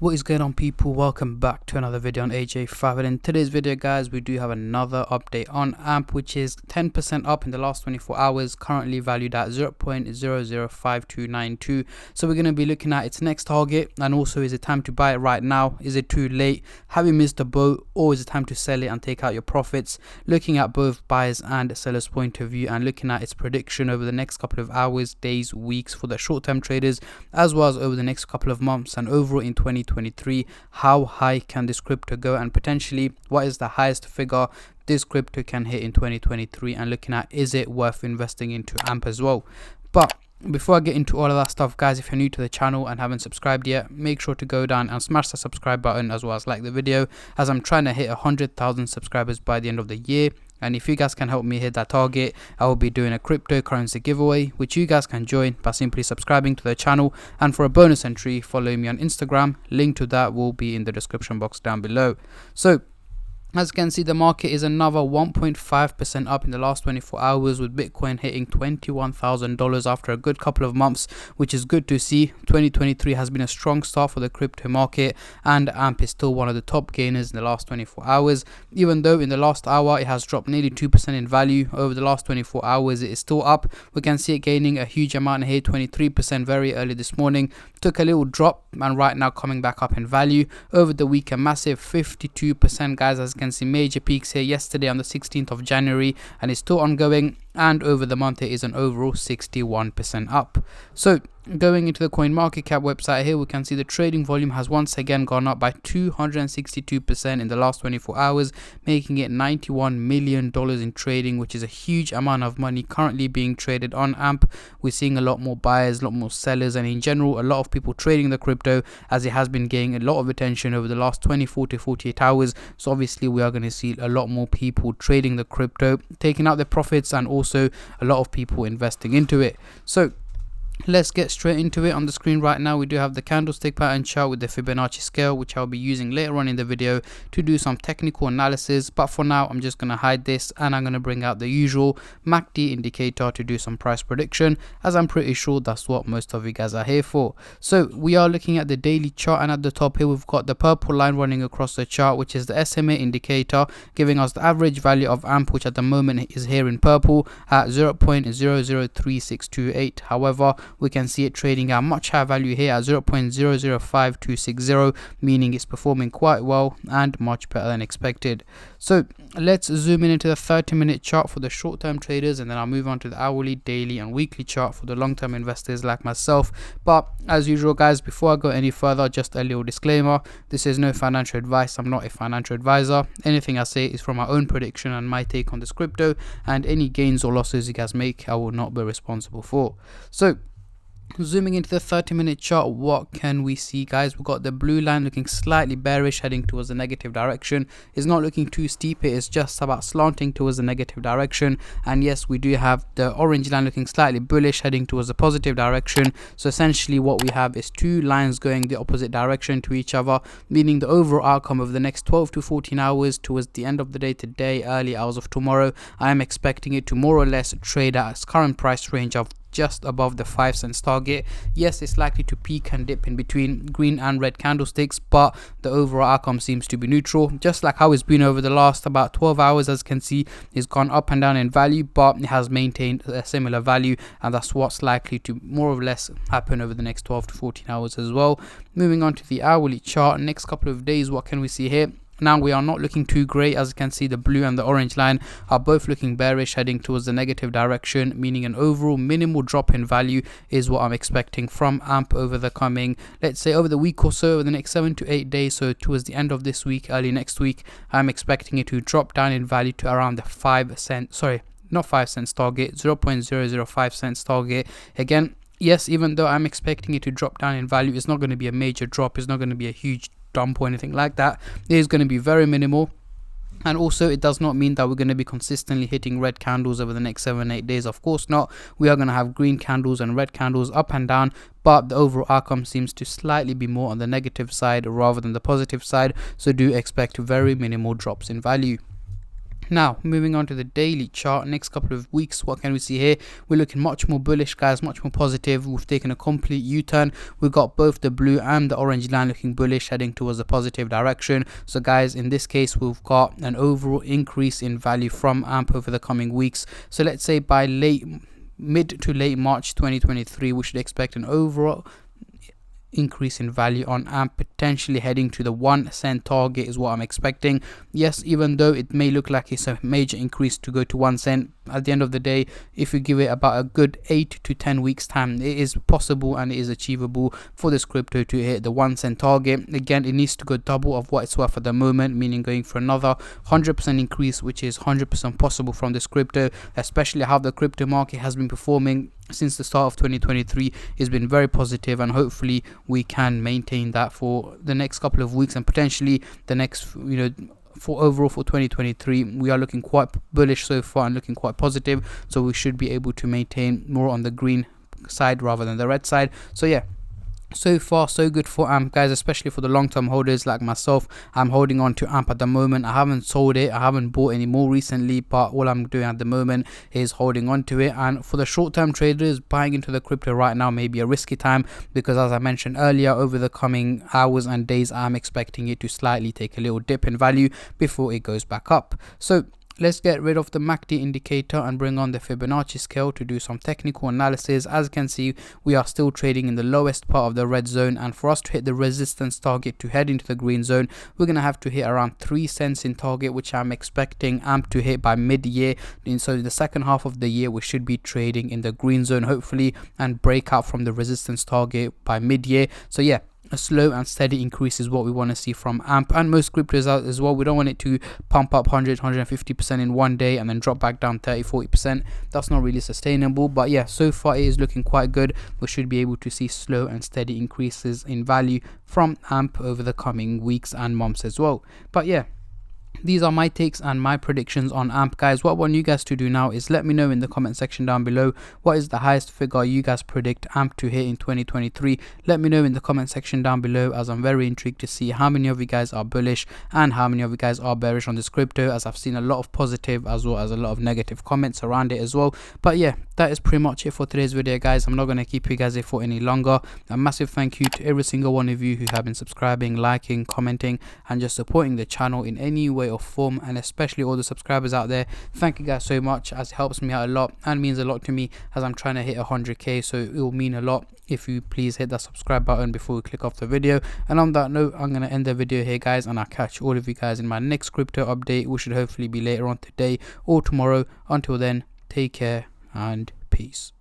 What is going on, people? Welcome back to another video on AJ5, and in today's video guys we do have another update on AMP, which is 10% up in the last 24 hours, currently valued at 0.005292. so we're going to be looking at its next target, and also, is it time to buy it right now? Is it too late? Have you missed the boat, or is it time to sell it and take out your profits? Looking at both buyers and sellers point of view, and looking at its prediction over the next couple of hours, days, weeks for the short-term traders, as well as over the next couple of months and overall in 2023, how high can this crypto go, and potentially what is the highest figure this crypto can hit in 2023, and looking at, is it worth investing into AMP as well? But before I get into all of that stuff, guys, if you're new to the channel and haven't subscribed yet, make sure to go down and smash the subscribe button, as well as like the video, as I'm trying to hit 100,000 subscribers by the end of the year. And if you guys can help me hit that target, I will be doing a cryptocurrency giveaway, which you guys can join by simply subscribing to the channel. And for a bonus entry, follow me on Instagram. Link to that will be in the description box down below. So, as you can see, the market is another 1.5% up in the last 24 hours, with Bitcoin hitting $21,000 after a good couple of months, which is good to see. 2023 has been a strong start for the crypto market, and AMP is still one of the top gainers in the last 24 hours. Even though in the last hour it has dropped nearly 2% in value, over the last 24 hours it is still up. We can see it gaining a huge amount here, 23% very early this morning. Took a little drop, and right now coming back up in value. Over the week, a massive 52%, guys. As you can see, major peaks here yesterday on the 16th of January, and it's still ongoing. And over the month it is an overall 61% up. So going into the coin market cap website here, we can see the trading volume has once again gone up by 262% in the last 24 hours, making it $91 million in trading, which is a huge amount of money currently being traded on AMP. We're seeing a lot more buyers, a lot more sellers, and in general a lot of people trading the crypto, as it has been gaining a lot of attention over the last 24 to 48 hours. So obviously we are going to see a lot more people trading the crypto, taking out their profits, and also a lot of people investing into it. So let's get straight into it. On the screen right now we do have the candlestick pattern chart with the Fibonacci scale, which I'll be using later on in the video to do some technical analysis, but for now I'm just going to hide this, and I'm going to bring out the usual MACD indicator to do some price prediction, as I'm pretty sure that's what most of you guys are here for. So we are looking at the daily chart, and at the top here we've got the purple line running across the chart, which is the SMA indicator, giving us the average value of AMP, which at the moment is here in purple at 0.003628. However, we can see it trading at much higher value here at 0.005260, meaning it's performing quite well and much better than expected. So let's zoom in into the 30-minute chart for the short-term traders, and then I'll move on to the hourly, daily and weekly chart for the long-term investors like myself. But as usual, guys, before I go any further, just a little disclaimer: this is no financial advice. I'm not a financial advisor. Anything I say is from my own prediction and my take on this crypto, and any gains or losses you guys make I will not be responsible for. So zooming into the 30-minute chart, what can we see, guys? We've got the blue line looking slightly bearish, heading towards the negative direction. It's not looking too steep, it is just about slanting towards the negative direction. And yes, we do have the orange line looking slightly bullish, heading towards the positive direction. So essentially what we have is two lines going the opposite direction to each other, meaning the overall outcome of the next 12 to 14 hours, towards the end of the day today, early hours of tomorrow, I am expecting it to more or less trade at its current price range of just above the 5 cents target. Yes, it's likely to peak and dip in between green and red candlesticks, but the overall outcome seems to be neutral, just like how it's been over the last about 12 hours. As you can see, it's gone up and down in value, but it has maintained a similar value, and that's what's likely to more or less happen over the next 12 to 14 hours as well. Moving on to the hourly chart, next couple of days, what can we see here? Now we are not looking too great. As you can see, the blue and the orange line are both looking bearish, heading towards the negative direction, meaning an overall minimal drop in value is what I'm expecting from AMP over the coming, let's say, over the week or so, over the next 7 to 8 days. So towards the end of this week, early next week, I'm expecting it to drop down in value to around the 5 cent, sorry, not 5 cents target, 0.005 cents target. Again, yes, even though I'm expecting it to drop down in value, it's not going to be a major drop, it's not going to be a huge dump or anything like that. It is going to be very minimal. And also, it does not mean that we're going to be consistently hitting red candles over the next 7-8 days. Of course not. We are going to have green candles and red candles up and down, but the overall outcome seems to slightly be more on the negative side rather than the positive side. So do expect very minimal drops in value. Now, moving on to the daily chart, next couple of weeks, what can we see here? We're looking much more bullish, guys, much more positive. We've taken a complete U-turn. We've got both the blue and the orange line looking bullish, heading towards a positive direction. So, guys, in this case, we've got an overall increase in value from AMP over the coming weeks. So, let's say by mid to late March 2023, we should expect an overall increase in value on AMP, potentially heading to the 1 cent target is what I'm expecting. Yes, even though it may look like it's a major increase to go to 1 cent, at the end of the day, if you give it about a good 8 to 10 weeks time, it is possible and it is achievable for this crypto to hit the 1 cent target. Again, it needs to go double of what it's worth at the moment, meaning going for another 100% increase, which is 100% possible from this crypto, especially how the crypto market has been performing since the start of 2023 has been very positive, and hopefully we can maintain that for the next couple of weeks and potentially the next, for overall for 2023. We are looking quite bullish so far and looking quite positive, so we should be able to maintain more on the green side rather than the red side. So yeah, so far so good for AMP, guys, especially for the long-term holders like myself. I'm holding on to AMP at the moment. I haven't sold it, I haven't bought any more recently, but all I'm doing at the moment is holding on to it. And for the short-term traders, buying into the crypto right now may be a risky time, because as I mentioned earlier, over the coming hours and days, I'm expecting it to slightly take a little dip in value before it goes back up. So let's get rid of the MACD indicator and bring on the Fibonacci scale to do some technical analysis. As you can see, we are still trading in the lowest part of the red zone, and for us to hit the resistance target to head into the green zone, we're going to have to hit around 3 cents in target, which I'm expecting AMP to hit by mid-year. And so in the second half of the year, we should be trading in the green zone hopefully, and break out from the resistance target by mid-year. So yeah, a slow and steady increase is what we want to see from AMP and most cryptos out as well. We don't want it to pump up 100-150% in one day and then drop back down 30-40%. That's not really sustainable. But yeah, so far it is looking quite good. We should be able to see slow and steady increases in value from AMP over the coming weeks and months as well. But yeah, these are my takes and my predictions on AMP, guys. What I want you guys to do now is let me know in the comment section down below, what is the highest figure you guys predict AMP to hit in 2023. Let me know in the comment section down below, as I'm very intrigued to see how many of you guys are bullish and how many of you guys are bearish on this crypto, as I've seen a lot of positive as well as a lot of negative comments around it as well. But yeah, that is pretty much it for today's video, guys. I'm not going to keep you guys here for any longer. A massive thank you to every single one of you who have been subscribing, liking, commenting and just supporting the channel in any way or form, and especially all the subscribers out there. Thank you guys so much, as it helps me out a lot and means a lot to me as I'm trying to hit 100k. So it will mean a lot if you please hit that subscribe button before we click off the video. And on that note, I'm going to end the video here, guys, and I'll catch all of you guys in my next crypto update, which should hopefully be later on today or tomorrow. Until then, take care and peace.